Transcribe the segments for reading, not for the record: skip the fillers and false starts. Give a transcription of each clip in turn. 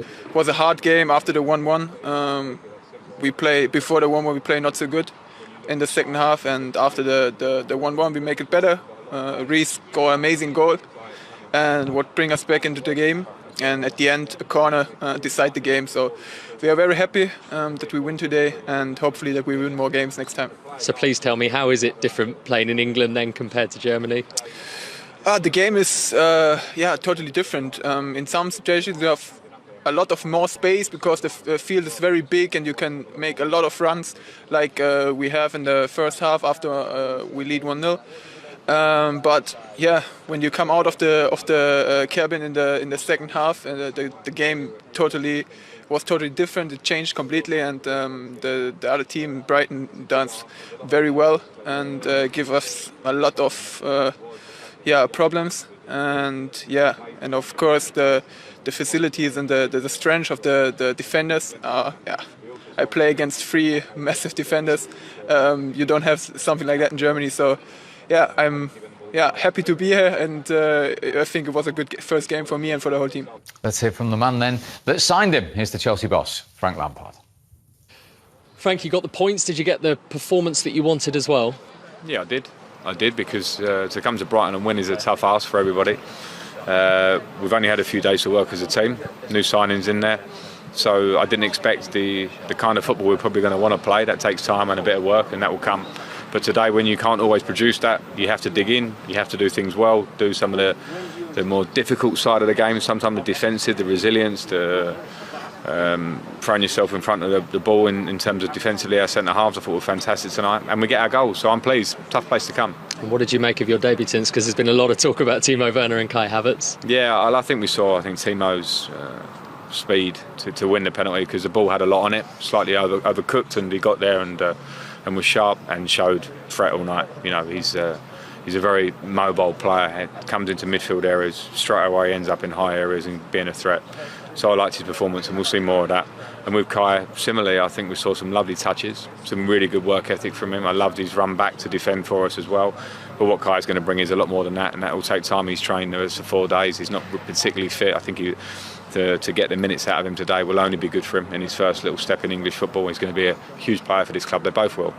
It was a hard game after the 1-1. Before the 1-1 we play not so good in the second half, and after the 1-1 we make it better. Reece scored an amazing goal, and what bring us back into the game. And at the end, a corner decide the game. So we are very happy that we win today, and hopefully that we win more games next time. So please tell me, how is it different playing in England then compared to Germany? The game is totally different. In some situations you have a lot of more space because the field is very big and you can make a lot of runs, like we have in the first half after we lead 1-0. But yeah, when you come out of the cabin in the second half, the game was totally different. It changed completely, and the other team, Brighton, does very well and give us a lot of problems. And of course the facilities and the strength of the defenders. I play against 3 massive defenders. You don't have something like that in Germany, so. Yeah, I'm happy to be here, and I think it was a good first game for me and for the whole team. Let's hear from the man then that signed him. Here's the Chelsea boss, Frank Lampard. Frank, you got the points. Did you get the performance that you wanted as well? Yeah, I did because to come to Brighton and win is a tough ask for everybody. We've only had a few days to work as a team, new signings in there. So I didn't expect the kind of football we're probably going to want to play. That takes time and a bit of work, and that will come. But today, when you can't always produce that, you have to dig in, you have to do things well, do some of the more difficult side of the game, sometimes the defensive, the resilience, the throwing yourself in front of the ball in terms of defensively. Our centre-halves, I thought, were fantastic tonight, and we get our goals, so I'm pleased. Tough place to come. And what did you make of your debutants? Because there's been a lot of talk about Timo Werner and Kai Havertz. Yeah, I think Timo's speed to win the penalty, because the ball had a lot on it, slightly overcooked, and he got there and was sharp and showed threat all night. You know, he's a very mobile player. Comes into midfield areas straight away, ends up in high areas and being a threat. So I liked his performance, and we'll see more of that. And with Kai, similarly, I think we saw some lovely touches, some really good work ethic from him. I loved his run back to defend for us as well. But what Kai's going to bring is a lot more than that, and that will take time. He's trained there for 4 days. He's not particularly fit. I think to get the minutes out of him today will only be good for him in his first little step in English football. He's going to be a huge player for this club. They both will.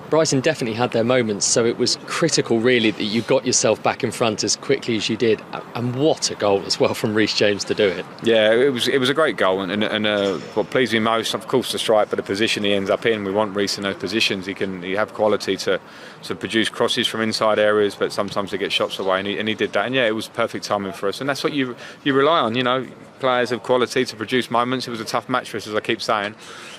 Brighton definitely had their moments, so it was critical really that you got yourself back in front as quickly as you did, and what a goal as well from Reece James to do it. Yeah, it was a great goal, and what pleased me most, of course, the strike, but the position he ends up in. We want Reece in those positions. He have quality to produce crosses from inside areas, but sometimes to get shots away, and he did that. And yeah, it was perfect timing for us, and that's what you rely on. You know, players of quality to produce moments. It was a tough match for us, as I keep saying.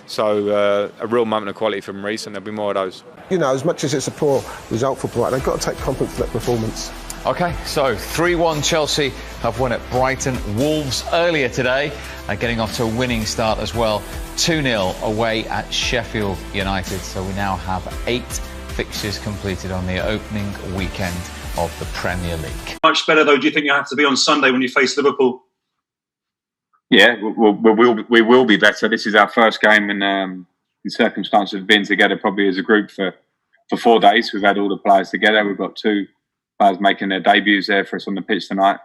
So a real moment of quality from Reece, and there'll be more of those. You know, as much as it's a poor result for Brighton, they've got to take confidence in that performance. OK, so 3-1 Chelsea have won at Brighton. Wolves earlier today are getting off to a winning start as well. 2-0 away at Sheffield United. So we now have 8 fixtures completed on the opening weekend of the Premier League. Much better, though, do you think you have to be on Sunday when you face Liverpool? Yeah, we will be better. This is our first game in circumstances of being together probably as a group for 4 days. We've had all the players together. We've got 2 players making their debuts there for us on the pitch tonight.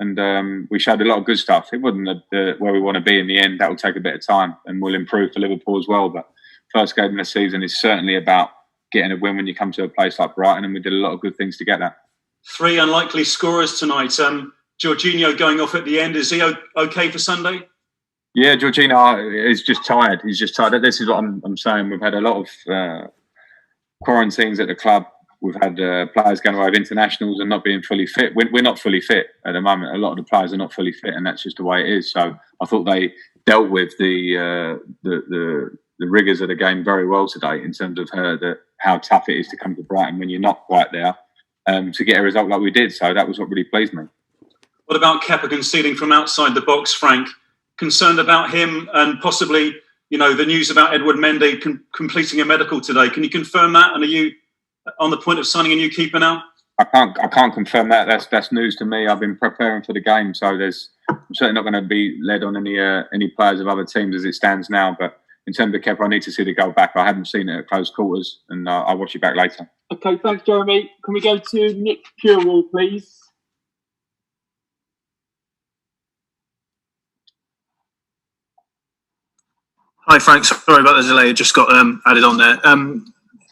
And we showed a lot of good stuff. It wasn't where we want to be in the end. That will take a bit of time, and we'll improve for Liverpool as well. But first game of the season is certainly about getting a win when you come to a place like Brighton, and we did a lot of good things to get that. 3 unlikely scorers tonight. Jorginho going off at the end. Is he okay for Sunday? Yeah, Jorginho is just tired. He's just tired. This is what I'm saying. We've had a lot of quarantines at the club. We've had players going away with internationals and not being fully fit. We're not fully fit at the moment. A lot of the players are not fully fit, and that's just the way it is. So I thought they dealt with the rigours of the game very well today in terms of how tough it is to come to Brighton when you're not quite there to get a result like we did. So that was what really pleased me. What about Kepa conceding from outside the box, Frank? Concerned about him and possibly, you know, the news about Edward Mendy completing a medical today. Can you confirm that? And are you on the point of signing a new keeper now? I can't confirm that. That's news to me. I've been preparing for the game, so I'm certainly not going to be led on any players of other teams as it stands now. But in terms of Kepa, I need to see the goal back. I haven't seen it at close quarters, and I'll watch it back later. Okay, thanks, Jeremy. Can we go to Nick Purewall, please? Hi, Frank. Sorry about the delay. It just got added on there.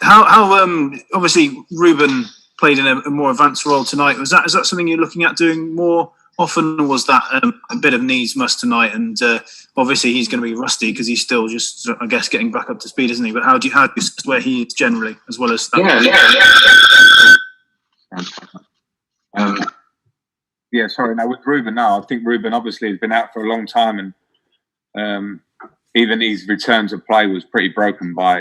How obviously Ruben played in a more advanced role tonight. Is that something you're looking at doing more often, or was that a bit of needs must tonight? And obviously he's going to be rusty because he's still just, I guess, getting back up to speed, isn't he? But how do you where he is generally, as well as that? Yeah, sorry. Now with Ruben, I think Ruben obviously has been out for a long time, and even his return to play was pretty broken by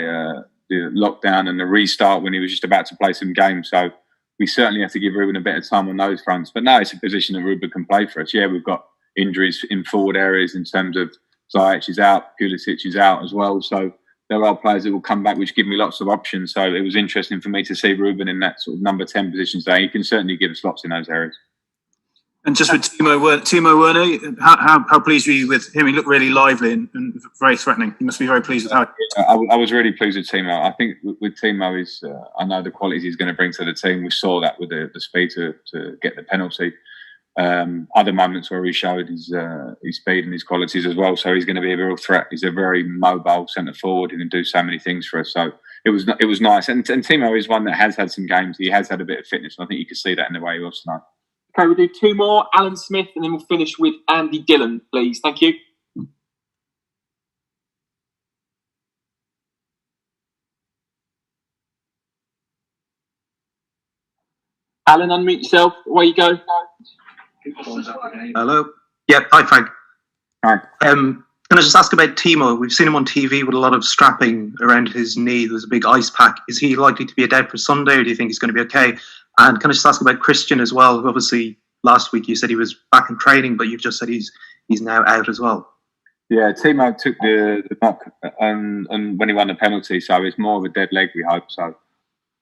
the lockdown and the restart when he was just about to play some games. So we certainly have to give Ruben a bit of time on those fronts. But now it's a position that Ruben can play for us. Yeah, we've got injuries in forward areas in terms of Ziyech is out, Pulisic is out as well. So there are players that will come back, which give me lots of options. So it was interesting for me to see Ruben in that sort of number 10 position today. He can certainly give us lots in those areas. And just with Timo Werner, how pleased were you with him? He looked really lively and very threatening. You must be very pleased with how. I was really pleased with Timo. I think with Timo I know the qualities he's going to bring to the team. We saw that with the speed to get the penalty. Other moments where he showed his speed and his qualities as well. So he's going to be a real threat. He's a very mobile centre forward. He can do so many things for us. So it was nice. And Timo is one that has had some games. He has had a bit of fitness. And I think you could see that in the way he was tonight. Okay, we'll do two more. Alan Smith, and then we'll finish with Andy Dillon, please. Thank you. Alan, unmute yourself. Away you go. Hello. Yeah, hi, Frank. Hi. Can I just ask about Timo? We've seen him on TV with a lot of strapping around his knee. There's a big ice pack. Is he likely to be a doubt for Sunday, or do you think he's going to be okay? And can I just ask about Christian as well? Obviously, last week you said he was back in training, but you've just said he's now out as well. Yeah, Timo took the knock and when he won the penalty, so it's more of a dead leg, we hope. So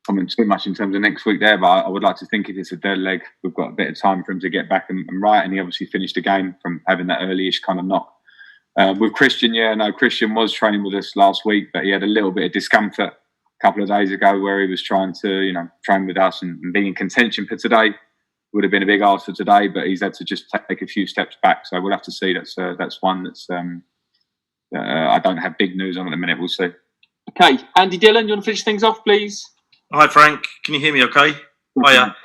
I mean, too much in terms of next week there, but I would like to think if it's a dead leg, we've got a bit of time for him to get back and right, and he obviously finished the game from having that early-ish kind of knock. With Christian, Christian was training with us last week, but he had a little bit of discomfort a couple of days ago where he was trying to, train with us and be in contention for today. Would have been a big ask for today, but he's had to just take a few steps back. So we'll have to see. That's one that's I don't have big news on at the minute. We'll see. Okay, Andy Dillon, you want to finish things off, please? Hi, Frank. Can you hear me? Okay. Hiya.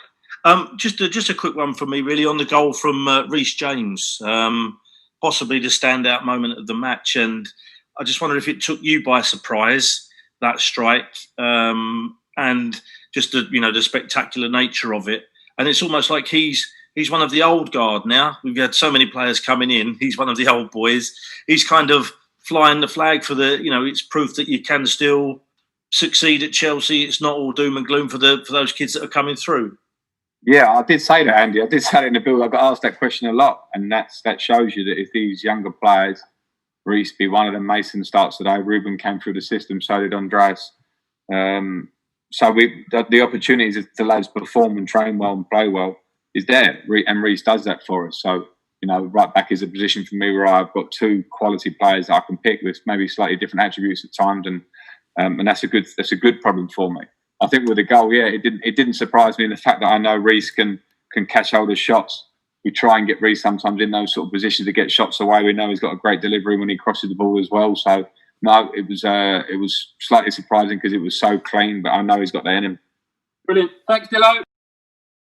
Just a quick one from me, really, on the goal from Reece James. Possibly the standout moment of the match, and I just wondered if it took you by surprise, that strike, and just the spectacular nature of it. And it's almost like he's one of the old guard now. We've had so many players coming in. He's one of the old boys. He's kind of flying the flag for it's proof that you can still succeed at Chelsea. It's not all doom and gloom for those kids that are coming through. Yeah, I did say that, Andy. I did say that in the build. I got asked that question a lot, and that shows you that if these younger players, Reece be one of them, Mason starts today, Ruben came through the system, so did Andreas. So the opportunities if the lads perform and train well and play well is there, and Reece does that for us. So right back is a position for me where I've got two quality players that I can pick with maybe slightly different attributes at times, and that's a good problem for me. I think with the goal, it didn't surprise me in the fact that I know Reece can catch hold of shots. We try and get Reece sometimes in those sort of positions to get shots away. We know he's got a great delivery when he crosses the ball as well. So no, it was slightly surprising because it was so clean, but I know he's got that in him. Brilliant. Thanks, Dilo.